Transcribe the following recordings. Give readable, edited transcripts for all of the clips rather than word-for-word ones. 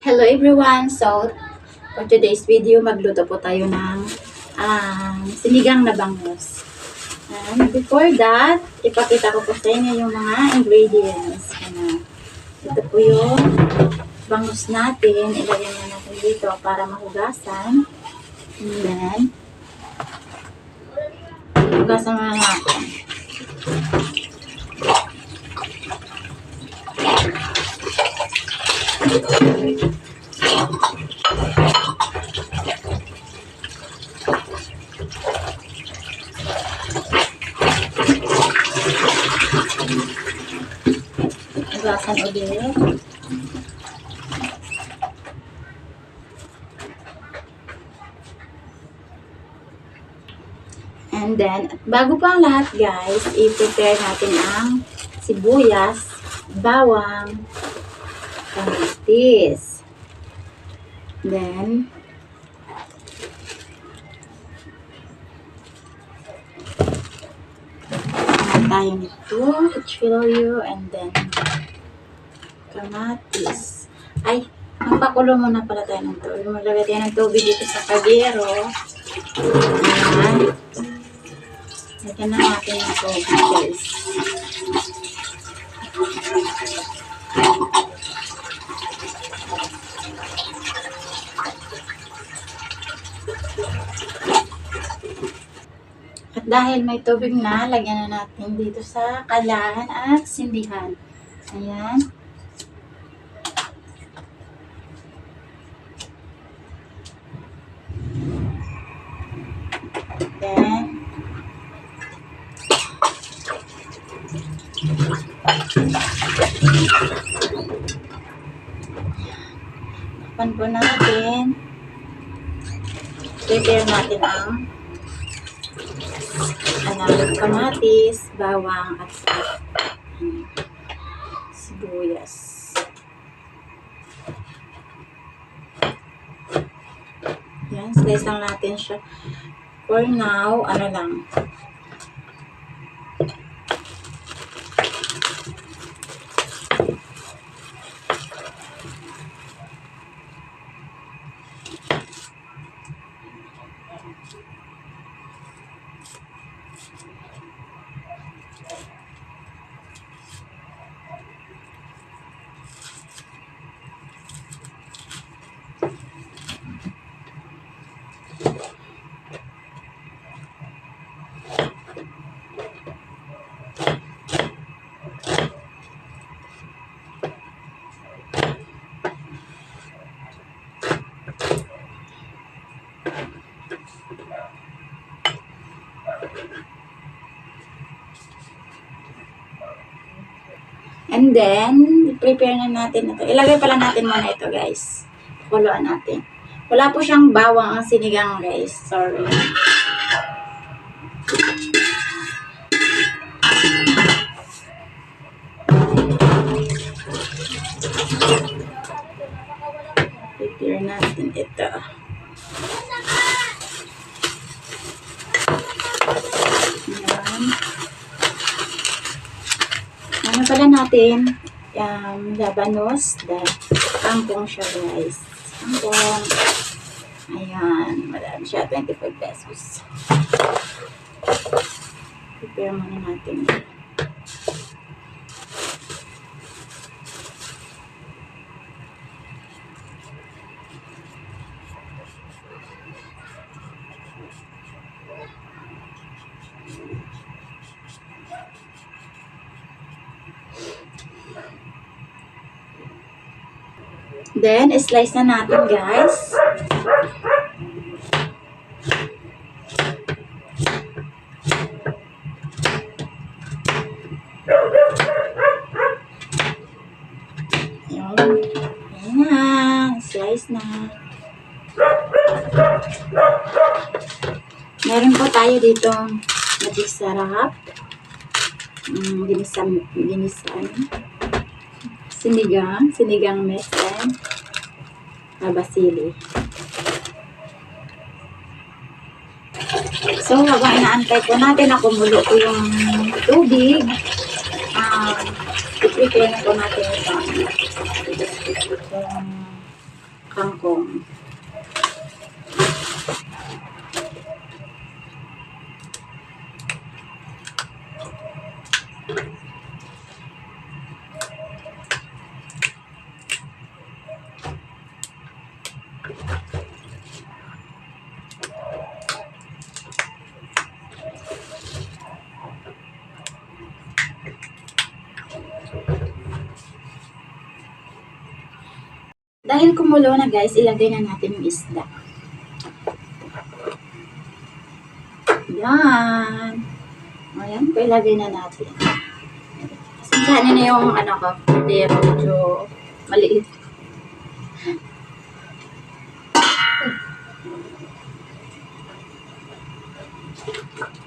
Hello everyone! So, for today's video, magluto po tayo ng sinigang na bangus. And before that, ipakita ko po sa inyo yung mga ingredients. Ito po yung bangus natin. Ilagay na natin dito para mahugasan. And then, hugasan na natin. Hugasan ulit. And then, bago pa ang lahat guys, i-prepare natin ang sibuyas, bawang, kamatis. Then, tayo nito, chilio, and then kamatis. Ay, magpakulo muna pala tayo ng tubig. Maglagay tayo ng tubig dito sa kaldero. Ayan. Lagyan na natin yung tubig guys. At dahil may tubig na, lagyan na natin dito sa kalahan at sindihan. Ayan. Then, takpan po natin. Prepare natin ang kamatis, bawang, at sibuyas. Yan, slice lang natin siya. For now, ano lang. And then, prepare na natin ito. Ilagay pala natin muna ito, guys. Kuluan natin. Wala po siyang bawang ang sinigang, guys. Sorry. Prepare natin ito. Ayan. Ano pala natin, labanos, kangkong siya guys. Kangkong. Ayan, marami siya, 25 pesos. Prepare muna natin. Then, slice na natin, guys. Ayan. Ayan na. Slice na. Meron po tayo dito magic sarap. Ginisan. Sinigang mesen, basili. So, habang inaantay po natin na kumulo po yung tubig, i-prepare na po natin ito. kangkong. Dahil kumulo na guys, ilagay na natin yung isda. Yan. Ayan, ilagay na natin. Pasensyahan na yung ano ko, pero medyo maliit.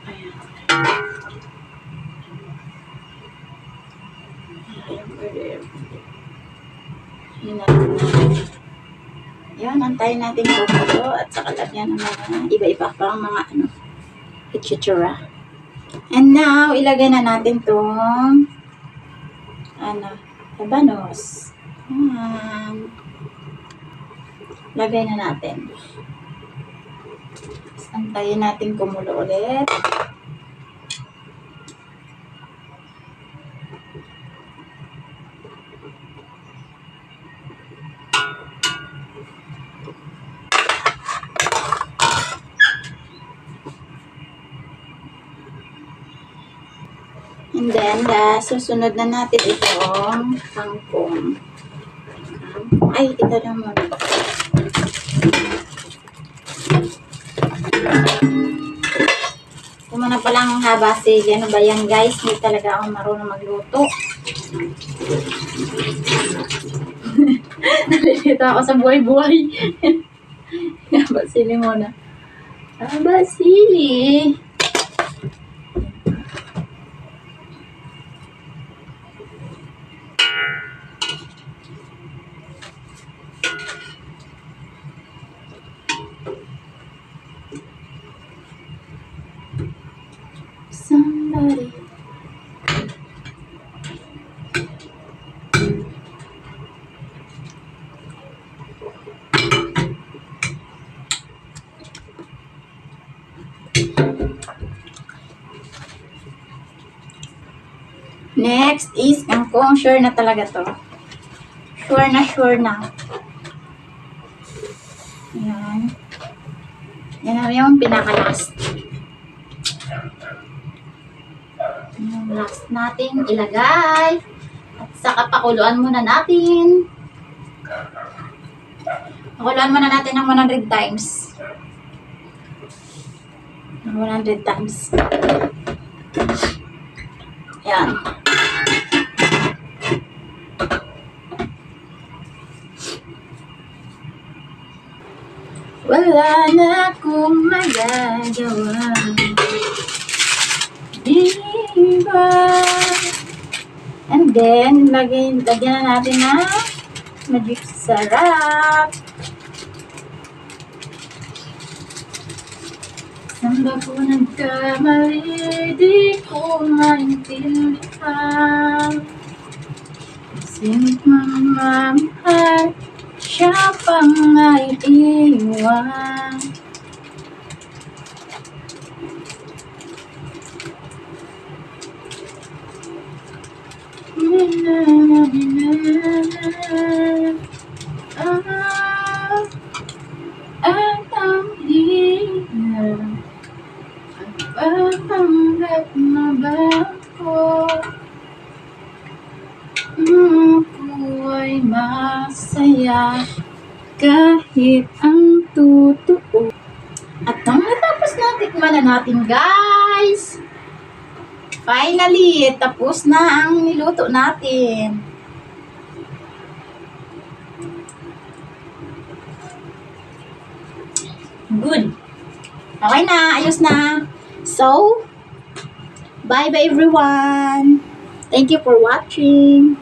Ayan. Yan, antayin natin kumulo at saka lagyan ng mga iba-iba pang mga ano, itsura. And now, ilagay na natin tong ano, labanos. Lagay na natin. Antayin natin kumulo ulit. And then, susunod na natin itong kangkong. Ay, ito na muna. Ito muna palang haba sili. Ano ba yan guys? Hindi talaga ako marunong magluto. Nalilito ako sa buhay-buhay. Haba sili muna. Haba sili. Somebody. Next is kangkong. Sure na talaga to. Sure na, sure na. Ayan. Yan na yung pinaka-last. Yung last natin ilagay. At saka pakuluan muna natin. Pakuluan muna natin ng 100 times. 100 times. Yan. Wala na akong magagawa. Diba? And then, lagyan na natin na magic sarap. Saan ba po nagkamali? Di ko maintindihan. Sinit mamamahal, siya pang ay iwan. At ang hirap at papanggap na ba ko ako ay masaya kahit ang totoo. At nang natapos na, tikman na natin guys. Finally, tapos na ang niluto natin. Good. Okay na, ayos na. So, bye-bye everyone. Thank you for watching.